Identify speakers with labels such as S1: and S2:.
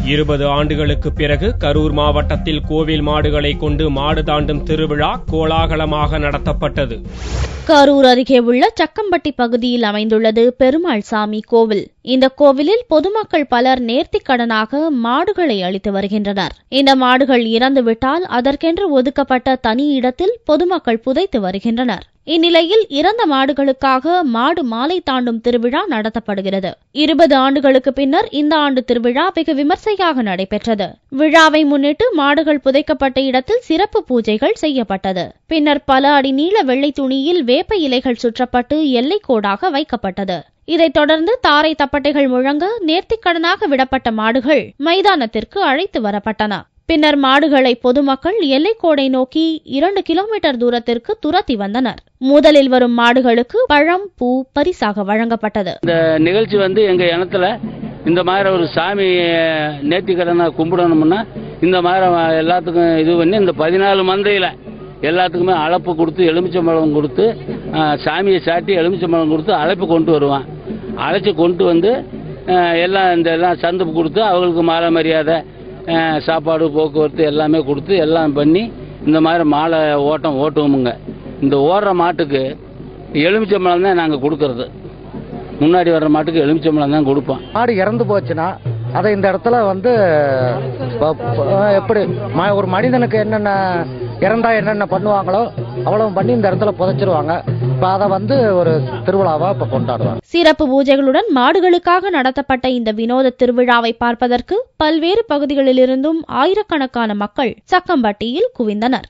S1: 20 ஆண்டுகளுக்கு பிறகு கரூர் மாவட்டத்தில் கோவில் மாடுகளை கொண்டு மாடு தாண்டும் திருவிழா கோலாகலமாக நடத்தப்பட்டது.
S2: கரூர் அருகே உள்ள சக்கம்பட்டி பகுதியில் அமைந்துள்ளது பெருமாள் சாமி கோவில். இந்த கோவிலில் பொதுமக்கள் பலர் நேர்த்திக்கடனாக மாடுகளை அளித்து வருகின்றனர். இந்த மாடுகள் இறந்துவிட்டால் அதற்கென்று ஒதுக்கப்பட்ட தனி இடத்தில் பொதுமக்கள் புதைத்து வருகின்றனர். இந்நிலையில் இறந்த மாடுகளுக்காக மாடு மாலை தாண்டும் திருவிழா நடத்தப்படுகிறது. 20 ஆண்டுகளுக்கு பின்னர் இந்த ஆண்டு திருவிழா வெகு விமர்சையாக நடைபெற்றது. விழாவை முன்னிட்டு மாடுகள் புதைக்கப்பட்ட இடத்தில் சிறப்பு பூஜைகள் செய்யப்பட்டது. பின்னர் பல அடி நீள வெள்ளை துணியில் வேப்ப இலைகள் சுற்றப்பட்டு எல்லைக்கோடாக வைக்கப்பட்டது. இதைத் தொடர்ந்து தாரை தப்பட்டைகள் முழங்க நேர்த்திக்கடனாக விடப்பட்ட மாடுகள் மைதானத்திற்கு அழைத்து வரப்பட்டன. பின்னர் மாடுகளை பொதுமக்கள் எல்லைக்கோடை நோக்கி 2 கிலோமீட்டர் தூரத்திற்கு துரத்தி வந்தனர். முதலில் வரும் மாடுகளுக்கு பழம், பூ பரிசாக வழங்கப்பட்டது.
S3: இந்த நிகழ்ச்சி எங்க இனத்துல இந்த மாதிரி ஒரு சாமி நேர்த்திக்கடனை கும்பிடணும்னா இந்த மாதிரி எல்லாத்துக்கும் இது பண்ணி இந்த 14 மந்தையில எல்லாத்துக்குமே அழைப்பு கொடுத்து எலுமிச்சம்பழம் கொடுத்து சாமியை சாட்டி எலுமிச்சம்பழம் கொடுத்து அழைப்பு கொண்டு வருவான். அழைச்சி கொண்டு வந்து எல்லாம் சந்தப்பு கொடுத்து அவங்களுக்கு மாலை மரியாதை சாப்பாடு போக்குவரத்து எல்லாமே கொடுத்து எல்லாம் பண்ணி இந்த மாதிரி மாலை ஓட்டுவோமுங்க. இந்த ஓடுற மாட்டுக்கு எலுமிச்சம்பழம் தான் நாங்கள் கொடுக்கறது. முன்னாடி வர்ற மாட்டுக்கு எலுமிச்சம்பழம் தான் கொடுப்போம்.
S4: மாடு இறந்து போச்சுன்னா அதை இந்த இடத்துல எப்படி ஒரு மனிதனுக்கு என்னென்ன இறந்தா என்னென்ன பண்ணுவாங்களோ அவ்வளவு பண்ணி இந்த இடத்துல புதைச்சிருவாங்க. இப்ப அதை ஒரு திருவிழாவா இப்ப கொண்டாடுவாங்க.
S2: சிறப்பு பூஜைகளுடன் மாடுகளுக்காக நடத்தப்பட்ட இந்த வினோத திருவிழாவை பார்ப்பதற்கு பல்வேறு பகுதிகளிலிருந்தும் ஆயிரக்கணக்கான மக்கள் சக்கம்பட்டியில் குவிந்தனர்.